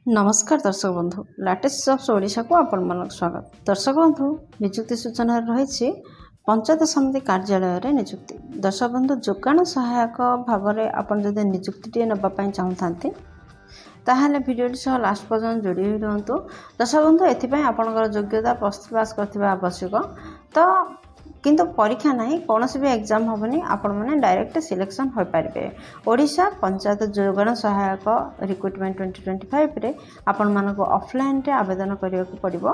नमस्कार दर्शक बंधु लाटेस्ट जॉब्स ओडिशा को आपण मानक स्वागत। दर्शक बंधु निजुक्ति सूचना रही पंचायत समिति कार्यालय रे निजुक्ति। दर्शक बंधु जोगाण सहायक भाव में आपन जदि निजुक्ति नापी चाहूँ ताहले भिडियो सह लास्ट पर्यंत जोड़ी रुहतु। दर्शक बंधु एथिपाई आपनकर योग्यता प्लस पास करथिबा आवश्यक। तो किंतु परीक्षा नहीं कौन भी एग्जाम हेनी आपण मैंने डायरेक्ट सिलेक्शन हो पारे। ओडिशा पंचायत जोगाण सहायक रिक्रुटमेंट 2025 रे आपण मानको ऑफलाइन रे आवेदन करने को पड़ो।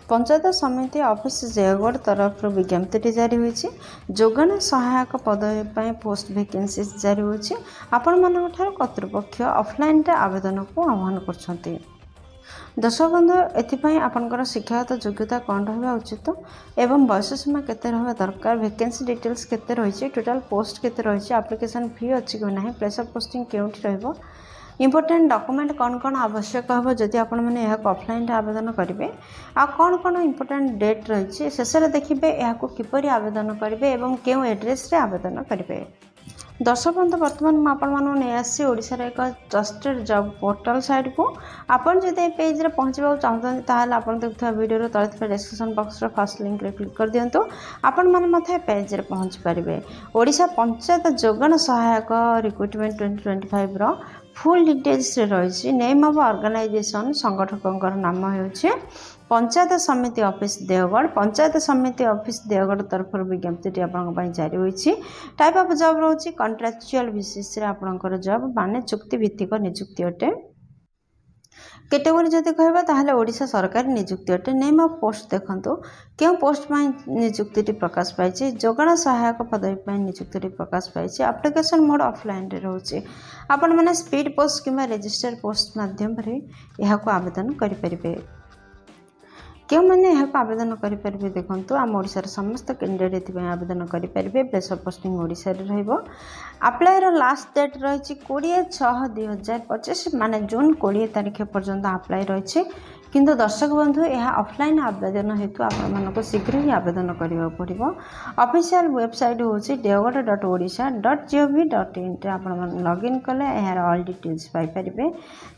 पंचायत समिति ऑफिस जयगढ़ तरफ विज्ञप्ति जारी होईछि। जोगाण सहायक पदवी पर पोस्ट वैकेंसी जारी होईछि। आपण मानक ठार कर्तृपक्ष ऑफलाइन रे आवेदन को आह्वान करछन्ति। दर्शक बंधु एथिपाई आपनकर शिक्षागत योग्यता कौन रहा उचित एवं बयस सीमा केते रहा दरकार, वैकेंसी डिटेल्स केते रही, टोटाल पोस्ट केते रही, एप्लिकेशन फी अच्छी कि ना, प्लेस ऑफ पोस्टिंग केउठी रहबो, इंपोर्टेंट डॉक्यूमेंट कौन कौन आवश्यक हम जदि आपण मैंने ऑफलाइन आवेदन करेंगे आ कौन कौन इंपोर्टेंट डेट रही शेष में देखिए यह किपरि आवेदन करेंगे और क्यों एड्रेस रे आवेदन करेंगे। दर्शक बंधु बर्तमान मुझे नहीं आसी ओडिशा रे एक ट्रस्टेड जॉब पोर्टल साइट को आपन जदि पेज रे पहुँचा चाहते ताहले आपन देखुवा वीडियो तले थे डिस्क्रिप्शन बॉक्स रे फर्स्ट लिंक रे क्लिक कर दियंतु। आपन माने मथे पेज रे पहुँच पारिबे। ओडिशा पंचायत जोगाण सहायक रिक्रुटमेंट 2025 रो फुल डिटेल्स रे रही। नेम ऑफ ऑर्गेनाइजेशन संगठकर नाम होउछे पंचायत समिति ऑफिस देवगढ़। पंचायत समिति ऑफिस देवगढ़ तरफ विज्ञप्ति आपन जारी होईछि। टाइप ऑफ जॉब रोची कॉन्ट्रैक्चुअल बेसिस रे आपनकर जॉब माने चुक्ति भित्तिक नियुक्ति अटे। कैटेगरी जदि कहबा ताहले ओडिशा सरकारी नियुक्ति अटे। नेम ऑफ पोस्ट देखंतु क्यों पोस्ट पर नियुक्ति प्रकाश पाई। जोगाण सहायक पदवी पर नियुक्ति प्रकाश पाई। एप्लिकेशन मोड ऑफलाइन रे रहउछि। आपण माने स्पीड पोस्ट किंबा रजिस्टर पोस्ट माध्यम रे एहा को आवेदन करि परिबे। क्यों मैंने यहाँ आवेदन करेंगे देखो आम ओडिशार समस्त कैंडिडेट ये आवेदन करेंगे। प्लेस ऑफ पोस्टिंग ओडिशा रे रहइबो। अप्लायर लास्ट डेट रही 20/6/2025 माने जून 20 तारीख पर्यंत अप्लाई रही। किंतु दर्शक बंधु यह ऑफलाइन आवेदन हेतु आपको शीघ्र ही आवेदन करने पड़ो। ऑफिशियल वेबसाइट हूँ deogarh.odisha.gov.in आप लॉगिन कले यार ऑल डिटेल्स पाइपर।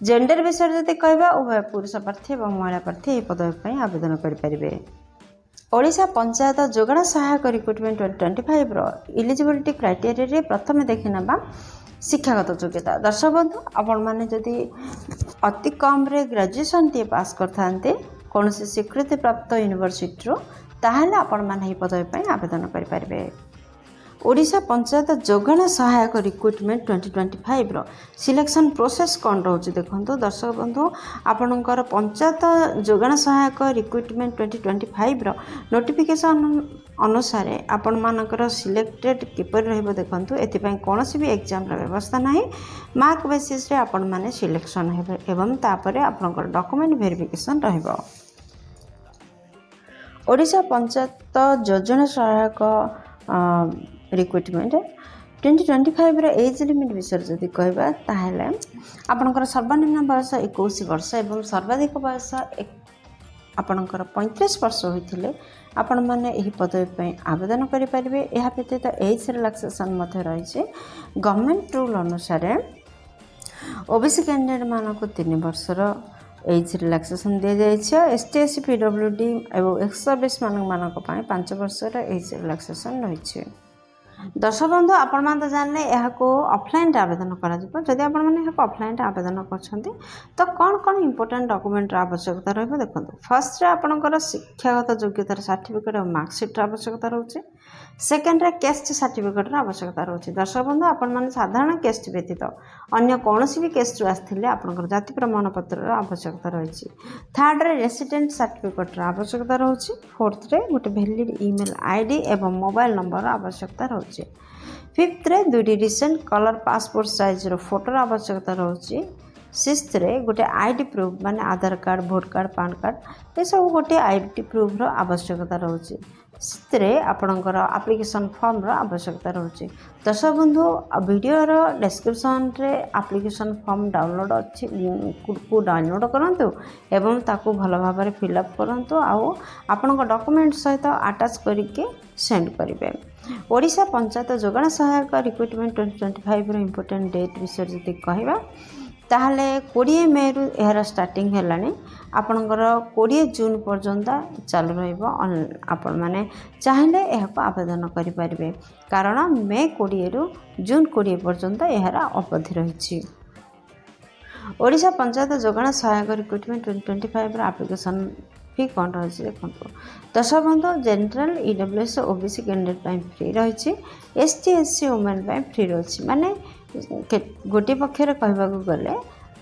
जेंडर विषय जब कहवा उभय पुरुष प्रार्थी और महिला प्रार्थी यह पदवी आवेदन करेंगे। ओडिशा पंचायत जोगाण सहायक रिक्रुटमेंट 2025 रो इलिजिबिलिटी क्राइटेरिया रे प्रथम देखि नबा शिक्षागत योग्यता। दर्शक बंधु आपण माने जदि अति कम रे ग्रेजुएशन टी पास करथांते कौन से स्वीकृति प्राप्त यूनिवर्सिटी रो ताहले आपण माने ही पदवी पई आवेदन करि पारबे। ओडिशा पंचायत जोगाण सहायक रिक्रुटमेंट 2025 रो सिलेक्शन प्रोसेस कौन रोचे देखो। दर्शक बंधु आपणकर पंचायत जोगाण सहायक रिक्रुटमेंट 2025 रो नोटिफिकेशन अनुसार आपण मानकर सिलेक्टेड किपर रहबो देखंतु। एथिपाई कौन भी एग्जाम रा व्यवस्था नहीं, मार्क बेसिस रे आपण माने सिलेक्शन हेबे एवं तापरे आपणकर डॉक्यूमेंट वेरिफिकेशन रहबो। ओडिशा पंचायत योजना सहायक रिक्रुटमेंट 2025 रो एज लिमिट विषय जदि कहबा ताहले आपणकर सर्वनिम्न बयस 21 वर्ष एवं सर्वाधिक बयस आपणकर 35 वर्ष होइथिले आपण माने एही पदवी पई आवेदन करि परिबे। एहा व्यतीत एज रिलैक्सेशन मध्ये रहिছে। गवर्नमेंट रूल अनुसार ओबीसी कैंडिडेट मानको 3 वर्षर एज रिलैक्सेशन दिया जाइछे। एसटी एससी पीडब्ल्यूडी एवं एक्स सर्विस मानक पई 5 वर्षर एज रिलैक्सेशन रहिছে। दर्शक बंधु आपण मान तो जानले यह को ऑफलाइन आवेदन करा जिवो। जदि आपण माने यह ऑफलाइन आवेदन करछन्ती तो कौन कौन इंपोर्टेंट डॉक्यूमेंट आवश्यकता रहबो देखंतु। फर्स्ट रे आपनकर शिक्षागत योग्यतार सर्टिफिकेट और मार्कशीट आवश्यकता रहउछि। सेकेंड रे केस्ट सर्टिफिकेट आवश्यकता रहउछि। दर्शक बंधु आपण माने साधारण केस्ट व्यतीत अन्य कोनोसी भी केस्ट आस्थिले आपनकर जाति प्रमाण पत्र आवश्यकता रहिछि। थर्ड रे रेसिडेंट सर्टिफिकेट आवश्यकता रहउछि। फोर्थ रे गोटे वैलिड ईमेल आईडी एवं मोबाइल नंबर आवश्यकता रहउछि। फिफ्थ रे दुईटी रिसेंट कलर पासपोर्ट साइज रो फोटो आवश्यकता रहउछि। सिक्स्थ रे गोटे आईडी प्रूफ माने आधार कार्ड, भोट कार्ड, पैन कार्ड ये सब गोटे आईडी प्रूफ रो आवश्यकता रहउछि। सिक्स्थ रे आपणकर एप्लिकेशन फॉर्म रो आवश्यकता रहउछि। दर्शक बंधु वीडियो रो डिस्क्रिप्शन रे एप्लिकेशन फॉर्म डाउनलोड अछि को डाउनलोड करंतु एवं ताकू भल भाव में फिलअप करंतु आउ आपणक डॉक्यूमेंट सहित अटैच करके सेंड करेंगे। ओडिशा पंचायत जोगाण सहायक रिक्रुटमेंट 2025 रो इंपोर्टेंट डेट विषय जदि कहबा ताहले 20 मे रु यार स्टार्टिंग हेलानी आपणकर 20 जून पर्यंत चालू रहिबो। आपण माने चाहिले एहाको आवेदन करि परिबे कारण मे 20 रु जून 20 पर्यंत यार अवधि रहिछि। ओडिशा पंचायत जोगाण सहायक रिक्रुटमेंट 2025 एप्लिकेशन फी कौन रही देखो। दर्शक बंधु general EWS OBC candidate free रही। एसटी एससी वुमेन फ्री रही माने गोटे पक्षर कहवाक गले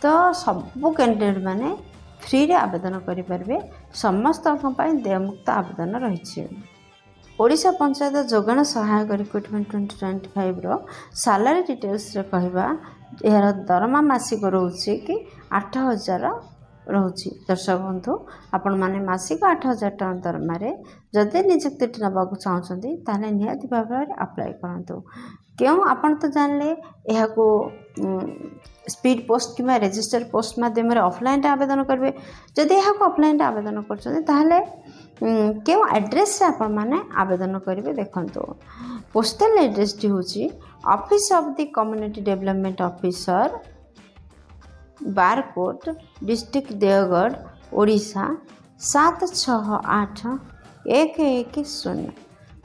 तो सबू कैंडिडेट माने फ्री रे आवेदन करें समस्त देयमुक्त आवेदन रही। ओडिशा पंचायत जोगाण सहायक रिक्रुटमेंट 2025 रो सालारी डिटेल्स रे कहवा यार दरमा मासिक रोचे कि 8000 रोचे। दर्शक बंधु आपण माने मासिक 8000 टଙ୍କା दरमा रे जदि नियुक्ति नबाक चाहते ताले निहाती भाव में अप्लाई करंतु। क्यों आपण तो जानले यह को स्पीड पोस्ट कि रजिस्टर पोस्ट माध्यम ऑफलाइन आवेदन करेंगे। जदि यह ऑफलाइन आवेदन कर क्यों एड्रेस से आपण माने आवेदन करेंगे देखो। पोस्टल एड्रेस टी होची office of the community development officer Barkot district Deogarh Odisha 768110।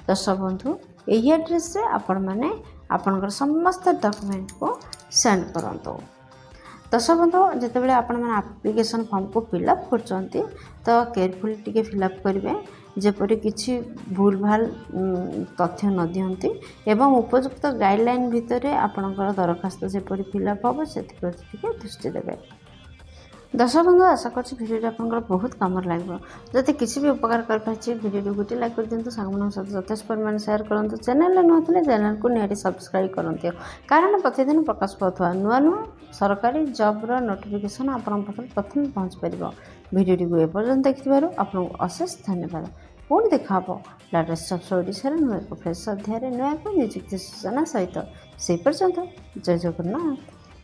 दर्शक बंधु यही एड्रेस से आपण माने आपणकर समस्त डॉक्यूमेंट को सेंड करंतु। दर्शक बंधु जिते बड़े आपण माने एप्लिकेशन फॉर्म को फिलअप करचंती तो केयरफुली टिके फिलअप करेंगे जेपरि किछि भूल भाल तथ्य न दियंती एवं उपयुक्त गाइडलाइन भितर आपणकर दरखास्त जेपरि फिलअप हम से दृष्टि देवे। दर्शक बंधु आशा कर भिडियो आपंकर बहुत कम लगे। जब किसी भी उपकार कर भिडियो गोटे लाइक कर दिंतु सांग सहित यथेष परिमाण शेयर करूँ। चैनल नुआ चैनल को निहाती सब्सक्राइब करते कारण प्रतिदिन प्रकाश पाता नुआ नुआ सरकारी जॉब्र नोटिफिकेशन आपण प्रथम पहुँच पार। भिडियो को एपर्यंत देखिबार आपको अशेष धन्यवाद। पुणी देखा लेटेस्ट जॉब्स ओडिशा नुआ एक फ्रेश अध्याय नुआ एक नियुक्ति सूचना सहित से पर्यंत जय जगन्नाथ।